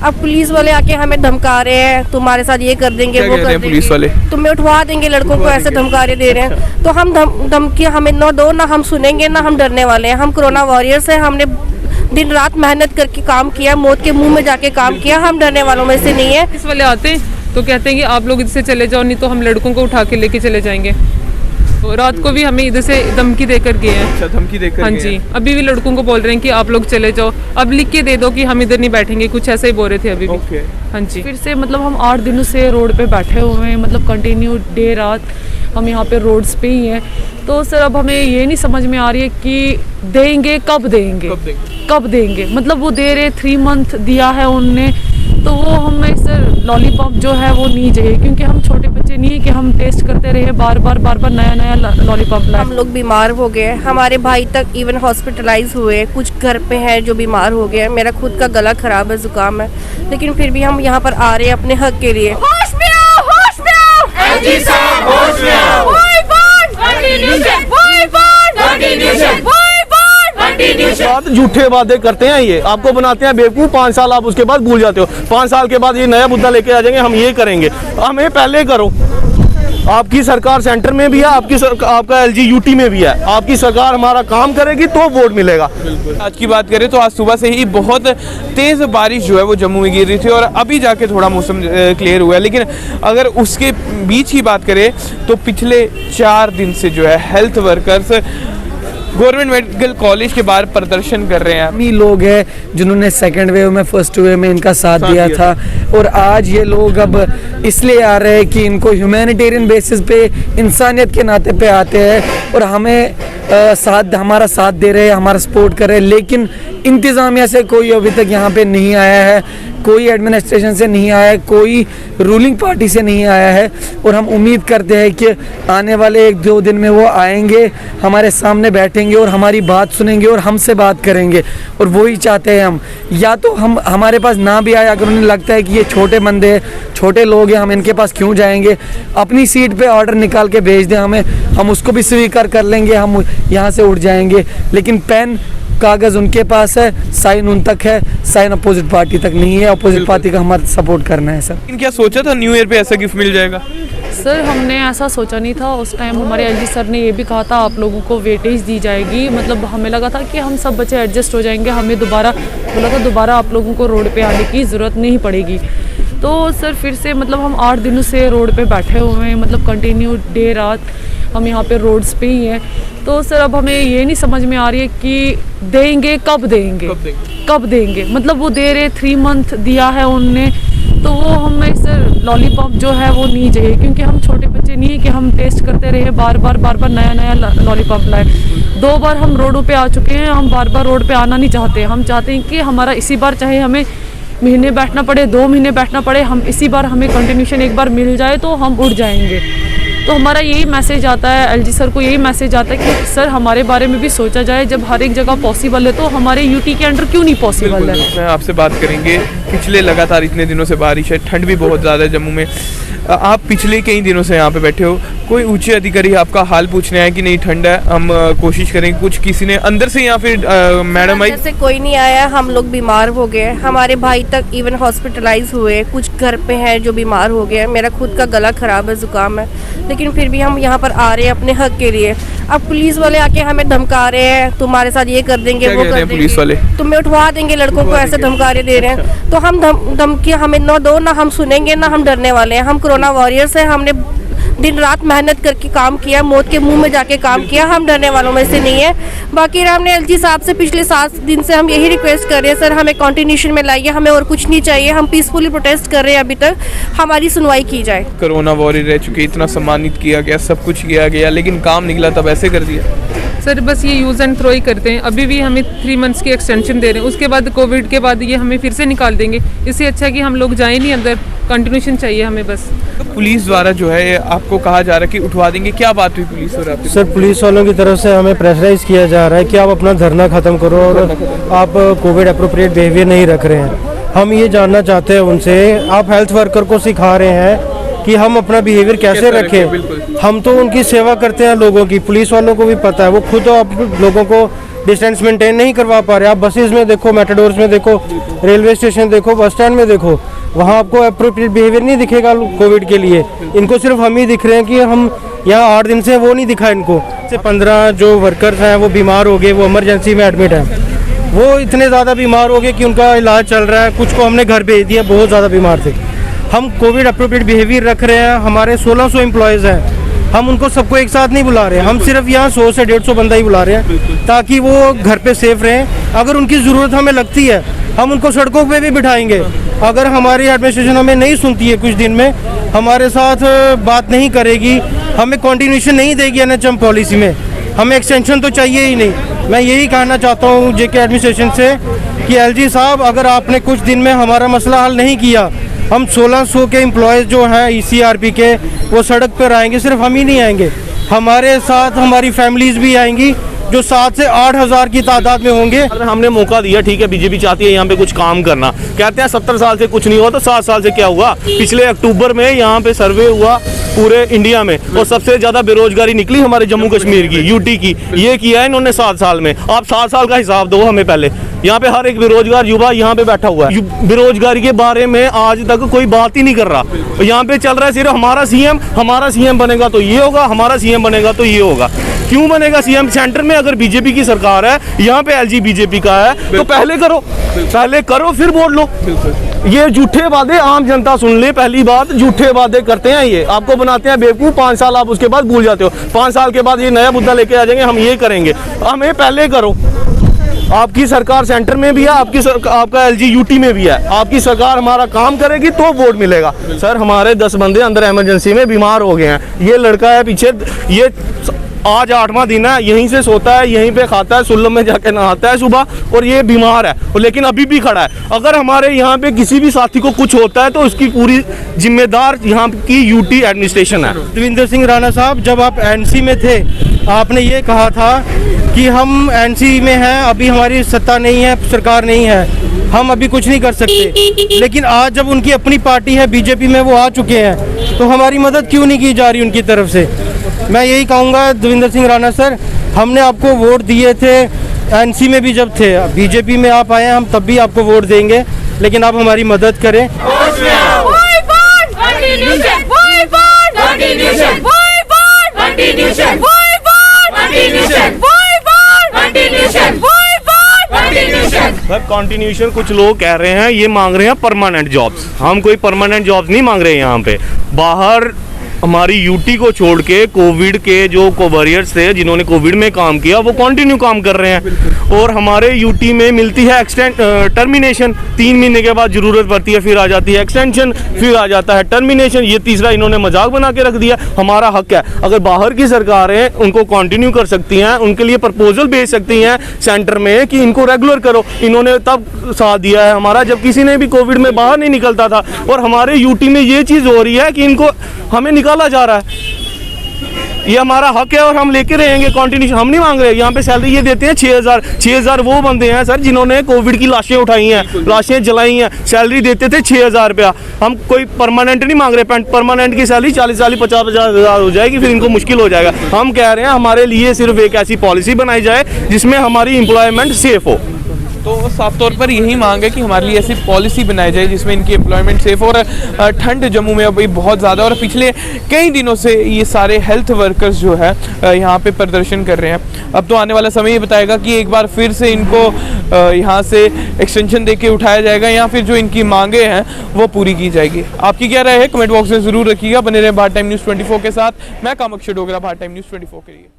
अब पुलिस वाले आके हमें धमका रहे हैं, तुम्हारे साथ ये कर देंगे, वो कर देंगे, पुलिस वाले तुम्हें उठवा देंगे, लड़कों को ऐसे धमकारे दे रहे हैं। तो हम धमकी हमें न दो, ना हम सुनेंगे, ना हम डरने वाले हैं। हम कोरोना वॉरियर्स हैं, हमने दिन रात मेहनत करके काम किया, मौत के मुंह में जाके काम किया, हम डरने वालों में से नहीं है। पुलिस वाले आते हैं तो कहते हैं कि आप लोग इधर से चले जाओ, नहीं तो हम लड़कों को उठा के लेके चले जाएंगे। तो रात को भी हमें इधर से धमकी देकर गए हैं। अच्छा, धमकी देकर हाँ जी, अभी भी लड़कों को बोल रहे हैं कि आप लोग चले जाओ, अब लिख के दे दो कि हम इधर नहीं बैठेंगे, कुछ ऐसा ही बोल रहे थे अभी भी। ओके। हाँ जी, फिर से मतलब हम 8 दिनों से रोड पे बैठे हुए हैं, मतलब कंटिन्यू डे रात हम यहाँ पे रोड्स पे ही हैं। तो सर अब हमें ये नहीं समझ में आ रही है कि देंगे कब देंगे, कब देंगे। मतलब वो दे रहे 3 मंथ दिया है उनने, तो वो हमें सर लॉलीपॉप जो है वो नहीं चाहिए, क्योंकि हम छोटे बच्चे नहीं है कि हम टेस्ट करते रहे बार बार नया लॉलीपॉप लाए। हम लोग बीमार हो गए, हमारे भाई तक इवन हॉस्पिटलाइज हुए, कुछ घर पे हैं जो बीमार हो गए। मेरा खुद का गला खराब है, जुकाम है, लेकिन फिर भी हम यहाँ पर आ रहे हैं अपने हक के लिए। होश में आओ, होश में आओ, एलजी साहब होश में आओ। वही बात कंटिन्यूशन, वही बात कंटिन्यूशन, वही बात कंटिन्यूशन। झूठे वादे करते हैं, ये आपको बनाते हैं बेवकूफ। 5 साल आप उसके बाद भूल जाते हो, 5 साल के बाद ये नया मुद्दा लेके आ जाएंगे, हम ये करेंगे। हमें पहले करो। आपकी सरकार सेंटर में भी है, आपका एलजी यूटी में भी है। आपकी सरकार हमारा काम करेगी तो वोट मिलेगा। आज की बात करें तो आज सुबह से ही बहुत तेज़ बारिश जो है वो जम्मू में गिर रही थी और अभी जाके थोड़ा मौसम क्लियर हुआ है। लेकिन अगर उसके बीच की बात करें तो पिछले 4 दिन से जो है health workers government medical college के बाहर प्रदर्शन कर रहे हैं। हम ही लोग हैं जिन्होंने सेकेंड वेव में, फर्स्ट वेव में इनका साथ दिया था, और आज ये लोग अब इसलिए आ रहे हैं कि इनको ह्यूमैनिटेरियन बेसिस पे, इंसानियत के नाते पे आते हैं और हमें हमारा साथ दे रहे हैं, हमारा सपोर्ट कर रहे हैं। लेकिन इंतज़ामिया से कोई अभी तक यहाँ पे नहीं आया है, कोई एडमिनिस्ट्रेशन से नहीं आया है, कोई रूलिंग पार्टी से नहीं आया है। और हम उम्मीद करते हैं कि आने वाले 1-2 दिन में वो आएंगे, हमारे सामने बैठेंगे और हमारी बात सुनेंगे और हमसे बात करेंगे। और वही चाहते हैं हम, या तो हम हमारे पास ना भी आए, अगर उन्हें लगता है कि ये छोटे बंदे हैं, छोटे लोग हैं, हम इनके पास क्यों जाएंगे, अपनी सीट पे ऑर्डर निकाल के भेज दें हमें, हम उसको भी स्वीकार कर लेंगे, हम यहाँ से उठ जाएंगे। लेकिन पेन कागज़ उनके पास है, साइन उन तक है, साइन अपोजिट पार्टी तक नहीं है। अपोजिट पार्टी का हमारा सपोर्ट करना है सर। क्या सोचा था न्यू ईयर पे ऐसा गिफ्ट मिल जाएगा? सर हमने ऐसा सोचा नहीं था। उस टाइम हमारे एलजी सर ने ये भी कहा था आप लोगों को वेटेज दी जाएगी। मतलब हमें लगा था कि हम सब बच्चे एडजस्ट हो जाएंगे, हमें दोबारा आप लोगों को रोड पे आने की ज़रूरत नहीं पड़ेगी। तो सर फिर से मतलब हम 8 दिनों से रोड पे बैठे हुए हैं, मतलब कंटिन्यू डे रात हम यहाँ पे रोड्स पे ही हैं। तो सर अब हमें ये नहीं समझ में आ रही है कि देंगे कब देंगे। मतलब वो दे रहे 3 मंथ दिया है उनने, तो वो हमें सर लॉलीपॉप जो है वो नहीं चाहिए, क्योंकि हम छोटे बच्चे नहीं है कि हम टेस्ट करते रहे बार बार नया लॉलीपॉप लाए। 2 बार हम रोडों पे आ चुके हैं, हम बार रोड पे आना नहीं चाहते। हम चाहते हैं कि हमारा इसी बार, चाहे हमें महीने बैठना पड़े, 2 महीने बैठना पड़े, हम इसी बार हमें कंटिन्यूशन एक बार मिल जाए तो हम उठ जाएंगे। तो हमारा यही मैसेज आता है, एलजी सर को यही मैसेज आता है कि सर हमारे बारे में भी सोचा जाए। जब हर एक जगह पॉसिबल है तो हमारे यूटी के अंडर क्यों नहीं पॉसिबल है। मैं आपसे बात करेंगे, पिछले लगातार इतने दिनों से बारिश है, ठंड भी बहुत ज़्यादा है जम्मू में। आप पिछले कई दिनों से यहाँ पे बैठे हो, कोई ऊंचे अधिकारी आपका हाल पूछने आया कि नहीं ठंड है, हम कोशिश करेंगे, कुछ किसी ने अंदर से या फिर मैडम आई? से कोई नहीं आया, हम लोग बीमार हो गए, हमारे भाई तक इवन हॉस्पिटलाइज हुए, कुछ घर पे हैं जो बीमार हो गए। मेरा खुद का गला खराब है, जुकाम है, लेकिन फिर भी हम यहाँ पर आ रहे हैं अपने हक के लिए। अब पुलिस वाले आके हमें धमका रहे हैं, तुम्हारे साथ ये कर देंगे, वो कर देंगे, पुलिस वाले तुम्हें उठवा देंगे, लड़कों को ऐसे धमकारे दे रहे हैं। तो हम धमकी हमें न दो, ना हम सुनेंगे, ना हम डरने वाले हैं। हम कोरोना वॉरियर्स हैं, हमने दिन रात मेहनत करके काम किया, मौत के मुंह में जाके काम किया, हम डरने वालों में से नहीं है। बाकी हमने एलजी साहब से पिछले 7 दिन से हम यही रिक्वेस्ट कर रहे हैं, सर हमें कंटिन्यूशन में लाइए, हमें और कुछ नहीं चाहिए। हम पीसफुली प्रोटेस्ट कर रहे हैं, अभी तक हमारी सुनवाई की जाए। कोरोना वॉरियर रह चुके, इतना सम्मानित किया गया, सब कुछ किया गया, लेकिन काम निकला तब ऐसे कर दिया। सर बस ये यूज़ एंड थ्रो ही करते हैं। अभी भी हमें 3 मंथ्स की एक्सटेंशन दे रहे हैं, उसके बाद कोविड के बाद ये हमें फिर से निकाल देंगे। इससे अच्छा कि हम लोग जाएं नहीं अंदर, कंटिन्यूशन चाहिए हमें बस। पुलिस द्वारा जो है आपको कहा जा रहा है कि उठवा देंगे, क्या बात हुई पुलिस और आपकी? सर पुलिस वालों की तरफ से हमें प्रेशराइज किया जा रहा है कि आप अपना धरना ख़त्म करो और आप कोविड अप्रोप्रिएट बिहेवियर नहीं रख रहे हैं। हम ये जानना चाहते हैं उनसे, आप हेल्थ वर्कर को सिखा रहे हैं कि हम अपना बिहेवियर कैसे रखें। हम तो उनकी सेवा करते हैं लोगों की, पुलिस वालों को भी पता है, वो खुद अब लोगों को डिस्टेंस मेंटेन नहीं करवा पा रहे। आप बसेस में देखो, मेट्रोडोर्स में देखो, रेलवे स्टेशन देखो, बस स्टैंड में देखो, वहाँ आपको अप्रोप्रिएट बिहेवियर नहीं दिखेगा कोविड के लिए। इनको सिर्फ हम ही दिख रहे हैं कि हम यहाँ 8 दिन से वो नहीं दिखा इनको। से 15 जो वर्कर्स हैं वो बीमार हो गए, वो इमरजेंसी में एडमिट हैं। वो इतने ज़्यादा बीमार हो गए कि उनका इलाज चल रहा है, कुछ को हमने घर भेज दिया, बहुत ज़्यादा बीमार थे। हम कोविड अप्रोप्रिएट बिहेवियर रख रहे हैं। हमारे 1600 एम्प्लॉयज़ हैं, हम उनको सबको एक साथ नहीं बुला रहे हैं, हम सिर्फ यहाँ 100 से 150 बंदा ही बुला रहे हैं ताकि वो घर पे सेफ रहें। अगर उनकी ज़रूरत हमें लगती है हम उनको सड़कों पे भी बिठाएंगे। अगर हमारी एडमिनिस्ट्रेशन हमें नहीं सुनती है, कुछ दिन में हमारे साथ बात नहीं करेगी, हमें कंटिन्यूएशन नहीं देगी एनएचएम पॉलिसी में, हमें एक्सटेंशन तो चाहिए ही नहीं। मैं यही कहना चाहता हूँ जेके एडमिनिस्ट्रेशन से कि एलजी साहब, अगर आपने कुछ दिन में हमारा मसला हल नहीं किया, हम 1600 के एम्प्लॉयज़ जो हैं ईसीआरपी के, वो सड़क पर आएंगे। सिर्फ हम ही नहीं आएंगे, हमारे साथ हमारी फैमिलीज़ भी आएंगी जो 7 से 8 हज़ार की तादाद में होंगे। अगर हमने मौका दिया, ठीक है, बीजेपी चाहती है यहाँ पे कुछ काम करना, कहते हैं 70 साल से कुछ नहीं हुआ, तो 7 साल से क्या हुआ? पिछले अक्टूबर में यहाँ पे सर्वे हुआ पूरे इंडिया में और सबसे ज्यादा बेरोजगारी निकली हमारे जम्मू कश्मीर की, यूटी की। ये किया है इन्होंने 7 साल में। आप 7 साल का हिसाब दो हमें पहले। यहाँ पे हर एक बेरोजगार युवा यहाँ पे बैठा हुआ है, बेरोजगारी के बारे में आज तक कोई बात ही नहीं कर रहा। यहाँ पे चल रहा है सिर्फ हमारा सीएम बनेगा तो ये होगा, हमारा सीएम बनेगा तो ये होगा। क्यों बनेगा सीएम? सेंटर में अगर बीजेपी की सरकार है, यहाँ पे एलजी बीजेपी का है, तो पहले करो फिर वोट लो। ये झूठे वादे आम जनता सुन ले। पहली बात, झूठे वादे करते हैं, ये आपको बनाते हैं बेवकूफ। 5 साल आप उसके बाद भूल जाते हो। 5 साल के बाद ये नया मुद्दा लेके आ जाएंगे, हम ये करेंगे। हमें पहले करो। आपकी सरकार सेंटर में भी है, आपका एलजी यूटी में भी है। आपकी सरकार हमारा काम करेगी तो वोट मिलेगा। सर, हमारे 10 बंदे अंदर इमरजेंसी में बीमार हो गए हैं। ये लड़का है पीछे, ये आज 8वां दिन है, यहीं से सोता है, यहीं पे खाता है, सुल्लम में जाके नहाता है सुबह, और ये बीमार है लेकिन अभी भी खड़ा है। अगर हमारे यहाँ पे किसी भी साथी को कुछ होता है तो उसकी पूरी जिम्मेदार यहाँ की यूटी एडमिनिस्ट्रेशन है। देवेंद्र सिंह राणा साहब, जब आप एनसी में थे, आपने ये कहा था कि हम एनसी में हैं, अभी हमारी सत्ता नहीं है, सरकार नहीं है, हम अभी कुछ नहीं कर सकते। लेकिन आज जब उनकी अपनी पार्टी है बीजेपी में, वो आ चुके हैं, तो हमारी मदद क्यों नहीं की जा रही उनकी तरफ से? मैं यही कहूँगा देवेंद्र सिंह राणा सर, हमने आपको वोट दिए थे एनसी में भी, जब थे बीजेपी में आप आए, हम तब भी आपको वोट देंगे, लेकिन आप हमारी मदद करें। कॉन्टिन्यूशन कुछ लोग कह रहे हैं, ये मांग रहे हैं परमानेंट जॉब्स। हम कोई परमानेंट जॉब्स नहीं मांग रहे हैं। यहाँ पे बाहर हमारी यूटी को छोड़ के कोविड के जो वॉरियर्स थे जिन्होंने कोविड में काम किया, वो कंटिन्यू काम कर रहे हैं। और हमारे यूटी में मिलती है टर्मिनेशन, 3 महीने के बाद जरूरत पड़ती है, फिर आ जाती है एक्सटेंशन, फिर आ जाता है टर्मिनेशन। ये तीसरा इन्होंने मजाक बना के रख दिया। हमारा हक है, अगर बाहर की सरकारें उनको कंटिन्यू कर सकती हैं, उनके लिए प्रपोजल भेज सकती हैं सेंटर में कि इनको रेगुलर करो। इन्होंने तब साथ दिया है हमारा जब किसी ने भी कोविड में बाहर नहीं निकलता था। और हमारे यूटी में ये चीज़ हो रही है कि इनको हमें निकाला जा रहा है। ये हमारा हक है और हम लेके रहेंगे कंटिन्यू। हम नहीं मांग रहे। यहाँ पे सैलरी ये देते हैं 6,000 वो बंदे हैं सर जिन्होंने कोविड की लाशें उठाई हैं, लाशें जलाई हैं, सैलरी देते थे 6,000 रुपया। हम कोई परमानेंट नहीं मांग रहे। परमानेंट की सैलरी 40,000 50,000 हो जाएगी, फिर इनको मुश्किल हो जाएगा। हम कह रहे हैं हमारे लिए सिर्फ एक ऐसी पॉलिसी बनाई जाए जिसमें हमारी एम्प्लॉयमेंट सेफ हो। तो साफ तौर पर यही मांग है कि हमारे लिए ऐसी पॉलिसी बनाई जाए जिसमें इनकी एम्प्लॉयमेंट सेफ। और ठंड जम्मू में अभी बहुत ज़्यादा, और पिछले कई दिनों से ये सारे हेल्थ वर्कर्स जो है यहाँ पे प्रदर्शन कर रहे हैं। अब तो आने वाला समय ये बताएगा कि एक बार फिर से इनको यहाँ से एक्सटेंशन दे के उठाया जाएगा या फिर जो इनकी मांगे हैं वो पूरी की जाएगी। आपकी क्या राय है कमेंट बॉक्स में ज़रूर रखिएगा। बने रहे भारत टाइम न्यूज़ 24 के साथ। मैं कामाक्षी डोगरा, भारत टाइम न्यूज़ 24 के लिए।